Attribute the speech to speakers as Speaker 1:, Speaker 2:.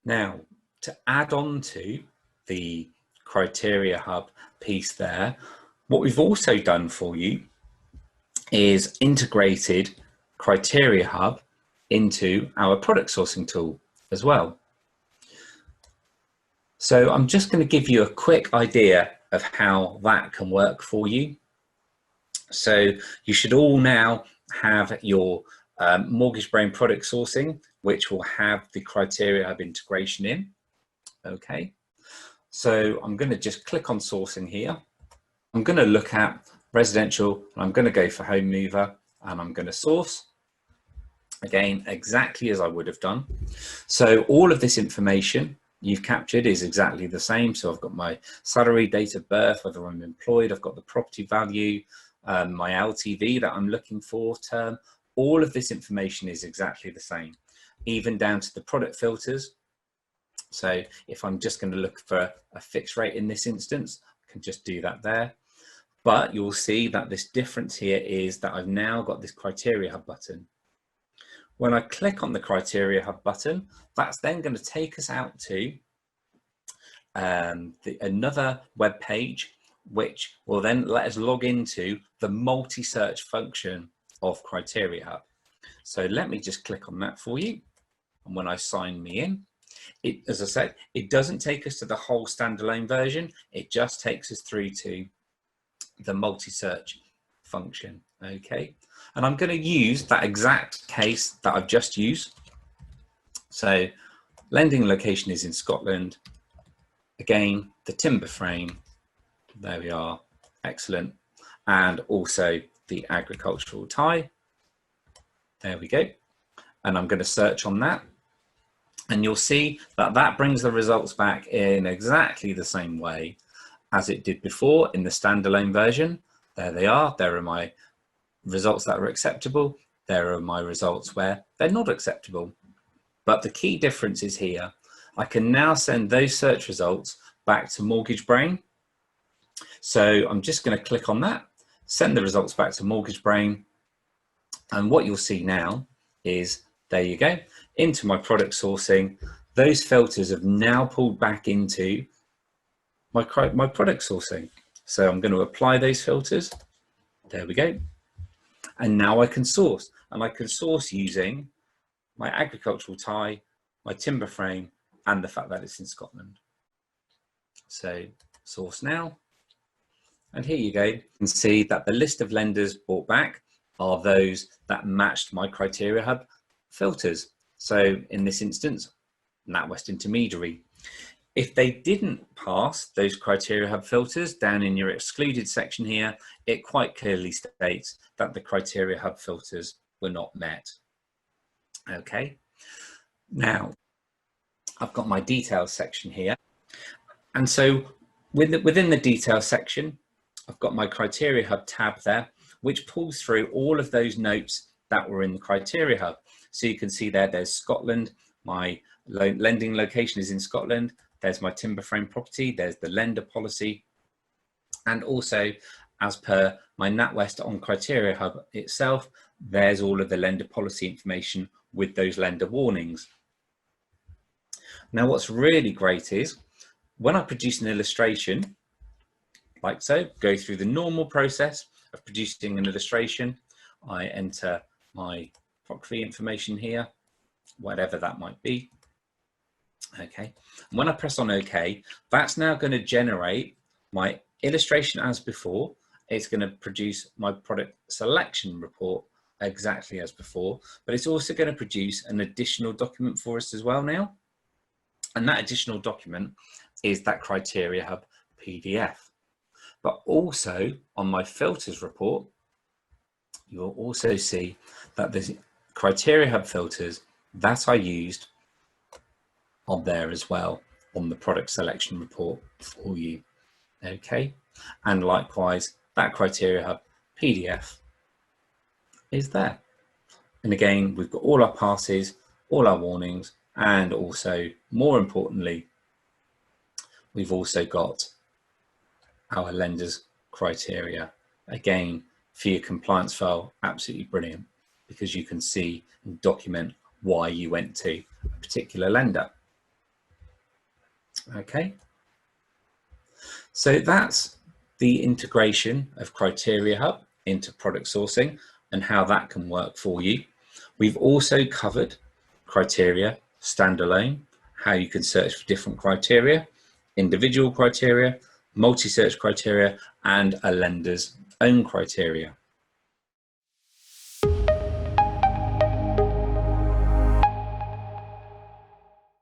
Speaker 1: Now, to add on to the Criteria Hub piece there, what we've also done for you is integrated Criteria Hub into our product sourcing tool as well. So I'm just going to give you a quick idea of how that can work for you. So you should all now have your MortgageBrain product sourcing, which will have the Criteria Hub integration in. Okay, so I'm going to just click on sourcing here. I'm going to look at residential, and I'm going to go for home mover, and I'm going to source. Again, exactly as I would have done. So all of this information you've captured is exactly the same. So I've got my salary, date of birth, whether I'm employed, I've got the property value, my LTV that I'm looking for, term. All of this information is exactly the same, even down to the product filters. So if I'm just going to look for a fixed rate in this instance, I can just do that there. But you'll see that this difference here is that I've now got this Criteria Hub button. When I click on the Criteria Hub button, that's then going to take us out to another web page, which will then let us log into the multi-search function of Criteria Hub. So let me just click on that for you. And when I sign me in, as I said, it doesn't take us to the whole standalone version. It just takes us through to the multi-search function. Okay, and I'm going to use that exact case that I've just used. So lending location is in Scotland. Again, the timber frame, there we are, excellent. And also the agricultural tie, there we go. And I'm going to search on that. And you'll see that that brings the results back in exactly the same way as it did before in the standalone version. There they are, there are my results that are acceptable, there are my results where they're not acceptable. But the key difference is here, I can now send those search results back to MortgageBrain. So I'm just going to click on that, send the results back to MortgageBrain, and what you'll see now is, there you go, into my product sourcing, those filters have now pulled back into my product sourcing. So I'm going to apply those filters, there we go. And now I can source, and I can source using my agricultural tie, my timber frame, and the fact that it's in Scotland. So source now, and here you go. You can see that the list of lenders brought back are those that matched my Criteria Hub filters. So in this instance, NatWest Intermediary. If they didn't pass those Criteria Hub filters, down in your excluded section here, it quite clearly states that the Criteria Hub filters were not met. Okay, now I've got my details section here. And so within the details section, I've got my Criteria Hub tab there, which pulls through all of those notes that were in the Criteria Hub. So you can see there, there's Scotland, my lending location is in Scotland, there's my timber frame property, there's the lender policy, and also as per my NatWest on Criteria Hub itself, there's all of the lender policy information with those lender warnings. Now what's really great is when I produce an illustration, like so, go through the normal process of producing an illustration, I enter my property information here, whatever that might be. Okay, and when I press on OK, that's now going to generate my illustration as before. It's going to produce my product selection report exactly as before, but it's also going to produce an additional document for us as well now. And that additional document is that Criteria Hub PDF. But also on my filters report, you'll also see that there's Criteria Hub filters that I used on there as well on the product selection report for you. Okay, and likewise that Criteria Hub PDF is there. And again, we've got all our passes, all our warnings, and also more importantly, we've also got our lenders criteria. Again, for your compliance file, absolutely brilliant, because you can see and document why you went to a particular lender. Okay, so that's the integration of Criteria Hub into product sourcing and how that can work for you. We've also covered criteria standalone, how you can search for different criteria, individual criteria, multi-search criteria, and a lender's own criteria.